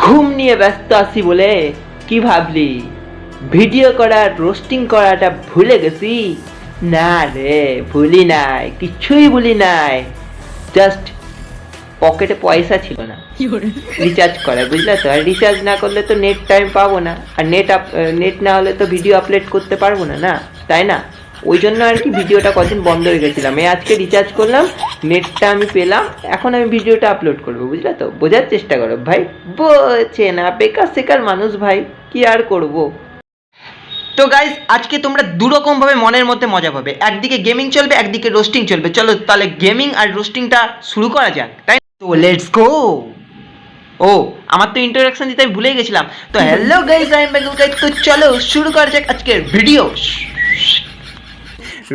ঘুম নিয়ে ব্যস্ত আছি বলে কি ভাবলি ভিডিও করা রোস্টিং করাটা ভুলে গেছি? না রে, ভুলি নাই, কিছুই ভুলি নাই। জাস্ট পকেটে পয়সা ছিল না রিচার্জ করা, বুঝলে তো? আর রিচার্জ না করলে তো নেট টাইম পাবো না, আর নেট না হলে তো ভিডিও আপলোড করতে পারবো না, না তাই না? ওই জন্য আর কি ভিডিওটা কদিন বন্ধ হয়ে গেছিলাম। এই আজকে রিচার্জ করলাম, নেটটা আমি পেলাম, এখন আমি ভিডিওটা আপলোড করবো, বুঝলে তো? বোঝার চেষ্টা করো ভাই, বোঝে না, বেকার সেকার মানুষ ভাই, কি আর করবো। তো গাইজ, আজকে তোমরা দুরকম ভাবে মনের মধ্যে মজা পাবে। একদিকে গেমিং চলবে, একদিকে রোস্টিং চলবে। চলো তাহলে গেমিং আর রোস্টিংটা শুরু করা যাক, তাই তো? Let's go. ও, আমার তো ইন্ট্রোডাকশন দিতে আমি ভুলে গেছিলাম। তো hello guys, I am Bengal guys. তো চলো শুরু করা যাক আজকের ভিডিও।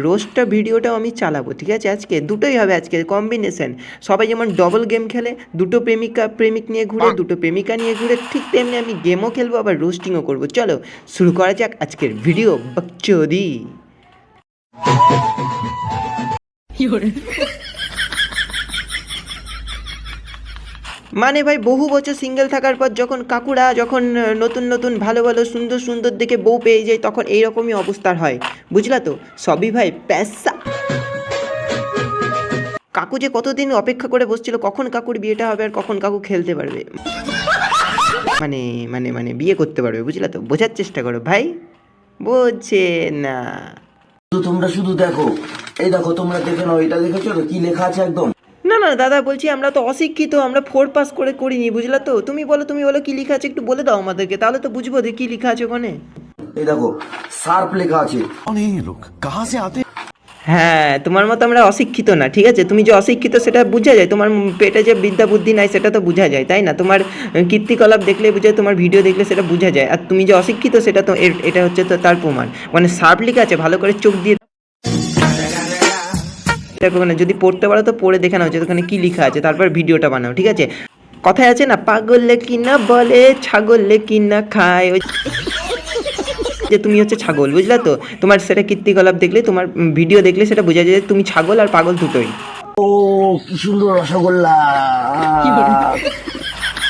রোস্টটা ভিডিওটাও আমি চালাবো, ঠিক আছে? আজকে দুটোই হবে, আজকে কম্বিনেশন। সবাই যেমন ডবল গেম খেলে, দুটো প্রেমিক নিয়ে ঘুরে, দুটো প্রেমিকা নিয়ে ঘুরে, ঠিক তেমনি আমি গেমও খেলবো, আবার রোস্টিংও করবো। চলো শুরু করা যাক আজকের ভিডিও। বকচোদি। মানে ভাই, বহু বছর সিঙ্গেল থাকার পর যখন নতুন নতুন ভালো ভালো সুন্দর সুন্দর দেখে বউ পেয়ে যায়, তখন এইরকমই অবস্থার হয়, বুঝলা তো? সবই ভাই প্যাসা। কাকু যে কতদিন অপেক্ষা করে বসছিল কখন কাকুর বিয়েটা হবে আর কখন কাকু খেলতে পারবে, মানে মানে মানে বিয়ে করতে পারবে, বুঝলা তো? বোঝার চেষ্টা করো ভাই, বোঝে না। তোমরা শুধু দেখো, এই দেখো, তোমরা দেখে নাও, এটা দেখেছো তো কি লেখা আছে একদম? না না দাদা, বলছি আমরা তো অশিক্ষিত, আমরা 4 পাস করে করিনি, বুঝলা তো? তুমি বলো কি লেখা আছে, একটু বলে দাও আমাদেরকে, তাহলে তো বুঝবো যে কি লেখা আছে ওখানে। এই দেখো, সার্প লেখা আছে। হ্যাঁ, তোমার মতো আমরা অশিক্ষিত না, ঠিক আছে? তুমি যে অশিক্ষিত সেটা বোঝা যায়, তোমার পেটে যে বিদ্যা বুদ্ধি নাই সেটা তো বোঝা যায়, তাই না? তোমার কীর্তিকলাপ দেখলে বোঝা, তোমার ভিডিও দেখলে সেটা বোঝা যায়। আর তুমি যে অশিক্ষিত সেটা তো এটা হচ্ছে তো তার প্রমাণ। মানে সার্প লেখা আছে, ভালো করে চোখ দিয়ে দেখো, মানে যদি পড়তে পারো তো পড়ে দেখে নাও যে ওখানে কী লেখা আছে, তারপর ভিডিওটা বানাও, ঠিক আছে? কথায় আছে না, পাগলে কি না বলে, ছাগলে কি না খায়, ওই যে তুমি হচ্ছে ছাগল, বুঝলা তো? তোমার সেটা কীর্তিকলাপ দেখলে, তোমার ভিডিও দেখলে সেটা বোঝা যায় যে তুমি ছাগল আর পাগল দুটোই। ও, কি সুন্দর রসগোল্লা!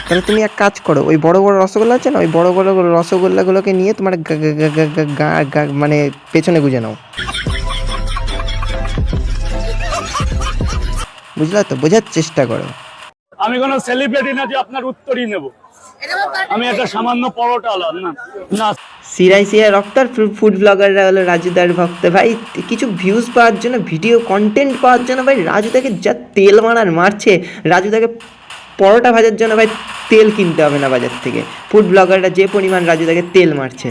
তাহলে তুমি এক কাজ করো, ওই বড় বড় রসগোল্লা আছে না, ওই বড় বড় রসগোল্লাগুলোকে নিয়ে তোমার মানে পেছনে গুঁজে নাও, বুঝলা তো? বোঝার চেষ্টা করো। আমি কোনো সেলিব্রিটি না যে আপনার উত্তরই নেব। আমি একটা সামান্য পরোটা আলাম না না। সিরাই রক্তার ফুড ব্লগাররা হলো রাজুদার ভক্ত ভাই। কিছু ভিউজ পাওয়ার জন্য, ভিডিও কন্টেন্ট পাওয়ার জন্য ভাই রাজুদাকে যা তেল মারছে। রাজুদাকে পরোটা ভাজার জন্য ভাই তেল কিনতে হবে না বাজার থেকে। ফুড ব্লগাররা যে পরিমাণ রাজুদাকে তেল মারছে।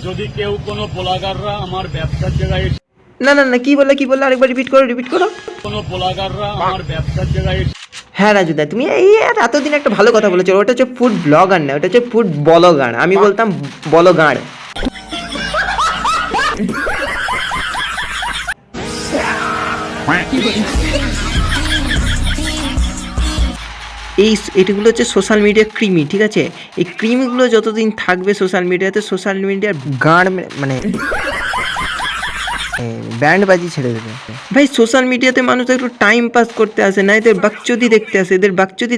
যদি কেউ কোনো ব্লগাররা আমার ব্যবসার জায়গায়, না না না, কি বললে আরেকবার রিপিট করো। কোনো ব্লগাররা আমার ব্যবসার জায়গায়, হ্যাঁ রাজুদা, তুমি এই এতদিন একটা ভালো কথা বলেছো। ওটা হচ্ছে ফুড ব্লগার না, ওটা হচ্ছে ফুড বলগার। আমি বলতাম বলগার। এগুলো হচ্ছে সোশ্যাল মিডিয়া ক্রিমি, ঠিক আছে? এই ক্রিমিগুলো যতদিন থাকবে সোশ্যাল মিডিয়াতে, সোশ্যাল মিডিয়ার গাড় মানে ব্যান্ড বাজি ছেড়ে দেবে ভাই। সোশ্যাল মিডিয়াতে মানুষ একটু টাইম পাস করতে আসে না, এদের বাকচুদি দেখতে আসে। এদের বাকচুদি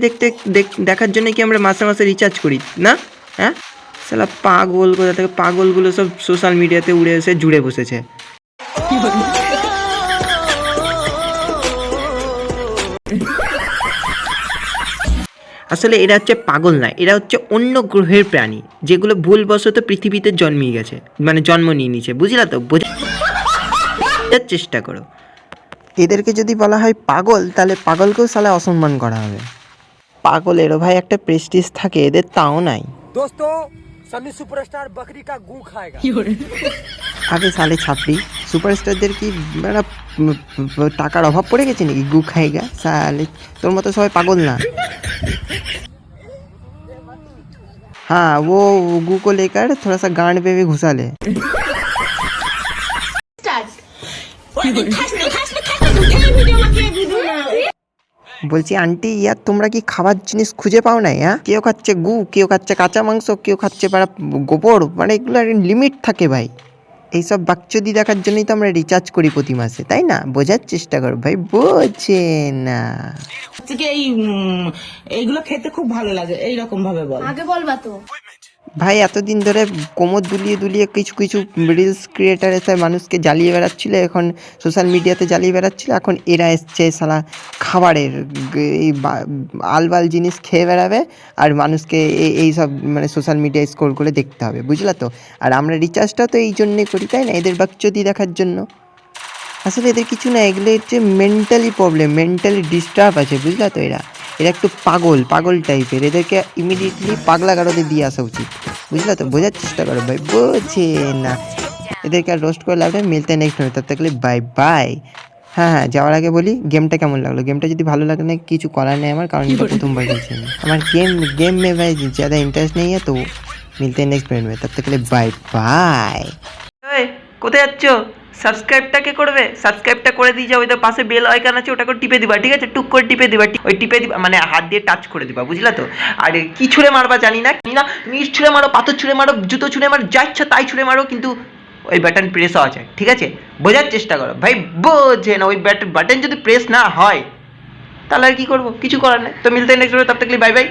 দেখার জন্য কি আমরা মাসে মাসে রিচার্জ করি না? হ্যাঁ, সালা পাগল, কোথা থেকে পাগলগুলো সব সোশ্যাল মিডিয়াতে উড়ে এসে জুড়ে বসেছে। আসলে এরা হচ্ছে পাগল না, এরা হচ্ছে অন্য গ্রহের প্রাণী, যেগুলো ভুলবশত পৃথিবীতে জন্মিয়ে গেছে, মানে জন্ম নিয়ে নিয়েছে, বুঝলা তো? বোঝার চেষ্টা করো। এদেরকে যদি বলা হয় পাগল, তাহলে পাগলকেও সালা অসম্মান করা হবে। পাগলেরও ভাই একটা প্রেস্টিজ থাকে, এদের তাও নাই। दोस्तों, सनी सुपरस्टार बकरी का गू खाएगा। আরে সালে ছাপড়ি, সুপারস্টারদের কি মানে টাকার অভাব পড়ে গেছে নাকি গু খাইগা? সালে তোর মতো সবাই পাগল না। हाँ, वो गू को लेकर थोड़ा सा गांड पे भी घुसा ले। বলছি আন্টি, ইয়ার তোমরা কি খাবার জিনিস খুঁজে পাও নাই? হ্যাঁ, কেউ খাচ্ছে গু, কেউ খাচ্ছে কাঁচা মাংস, কেউ খাচ্ছে গোবর, মানে এগুলো লিমিট থাকে ভাই। এইসব বাকচুদি দেখার জন্যই তো আমরা রিচার্জ করি প্রতি মাসে, তাই না? বোঝার চেষ্টা করো ভাই, বোঝে না। থেকে এইগুলো খেতে খুব ভালো লাগে এইরকম ভাবে বল। আগে বলবা তো। ভাই এতদিন ধরে কোমর দুলিয়ে দুলিয়ে কিছু কিছু রিলস ক্রিয়েটার এসে মানুষকে জ্বালিয়ে বেড়াচ্ছিল, এখন সোশ্যাল মিডিয়াতে জ্বালিয়ে বেড়াচ্ছিল, এখন এরা এসছে শালা খাবারের এই আলবাল জিনিস খেয়ে বেড়াবে আর মানুষকে এই সব মানে সোশ্যাল মিডিয়ায় স্ক্রল করে দেখতে হবে, বুঝলা তো? আর আমরা রিচার্জটা তো এই জন্যই করি, তাই না? এদের বাকচুদি দেখার জন্য। আসলে এদের কিছু না, এগুলো হচ্ছে মেন্টালি প্রবলেম, মেন্টালি ডিস্টার্ব আছে, বুঝলা তো? এরা একটু পাগল টাইপের, এদেরকে ইমিডিয়েটলি পাগলা গারদে দিয়ে আসা উচিত, বুঝলা তো? বোঝার চেষ্টা করো ভাই, বোঝে না। এদেরকে আর রোস্ট করে লাভ নেই, মিলতে নেক্সট হবে, তার থাকলে বাই বাই। হ্যাঁ, যাওয়ার আগে বলি গেমটা কেমন লাগলো। গেমটা যদি ভালো লাগে না কিছু করার নেই আমার, কারণ এটা প্রথমবার খেলছি আমি। আমার गेम में भाई ज़्यादा इंटरेस्ट नहीं है, तो मिलते हैं नेक्स्ट वीडियो में, तब तक के लिए बाय बाय। কোথায় যাচ্ছ? সাবস্ক্রাইবটা কে করবে? সাবস্ক্রাইবটা করে দিয়ে যাও, ওই তো পাশে বেল আইকন আছে, ওটা করে টিপে দিবা, ঠিক আছে? টুক করে টিপে দিবা, ওই টিপে দিবা মানে হাত দিয়ে টাচ করে দিবা, বুঝলা তো? আর কি ছুঁড়ে মারবা জানি না, তুমি ইট ছুঁড়ে মারো, পাথর ছুঁড়ে মারো, জুতো ছুঁড়ে মারো, যা ইচ্ছা তাই ছুঁড়ে মারো, কিন্তু ওই বাটন প্রেস হওয়া যায়, ঠিক আছে? বোঝার চেষ্টা করো ভাই, বোঝে না। ওই বাটন যদি প্রেস না হয় তাহলে আর কি করবো? কিছু করার নেই। তো মিলতে নেক্সট, তব তক বাই বাই।